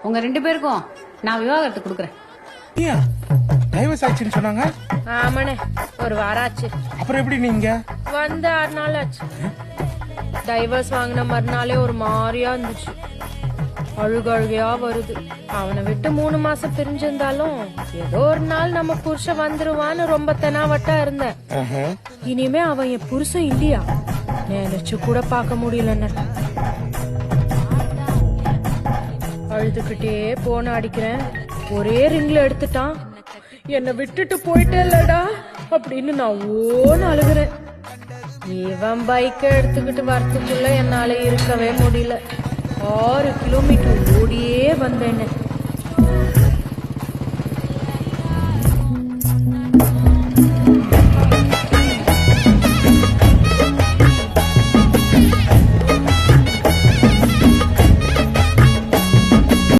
உங்க 2 பேருக்கும் நான் விவாகரத்து கொடுக்குறேன். டைவர்ஸ் ஆச்சுன்னு சொன்னாங்க. ஆமாண்ணே, ஒரு வாரம் ஆச்சு. அப்புறம் எப்படி நீங்க வந்து 6 நாள் ஆச்சு. டைவர்ஸ் வாங்கின மறுநாளே ஒரு மாதிரியா இருந்துச்சு. அழுகையா வருது. அவனை விட்டு 3 மாசம் பிரிஞ்சிருந்தாலும் ஏதோ ஒரு நாள் நம்ம புருஷன் வந்துருவான்னு ரொம்ப தெனாவட்டா இருந்தேன். இனிமே அவன் என் புருஷன் இல்லையா நினைச்சு கூட பார்க்க முடியலன்னு. அழுதுகிட்டே போன அடிக்கிறேன். ஒரே ரிங்ல எடுத்துட்டான். என்னை விட்டுட்டு போயிட்டே இல்லடா அப்படின்னு நான் ஓன்னு அழுகுறேன். இவன் பைக்கை எடுத்துக்கிட்டு வரத்துக்குள்ள என்னால இருக்கவே முடியல. 6 கிலோமீட்டர் ஓடியே வந்தேன்னு.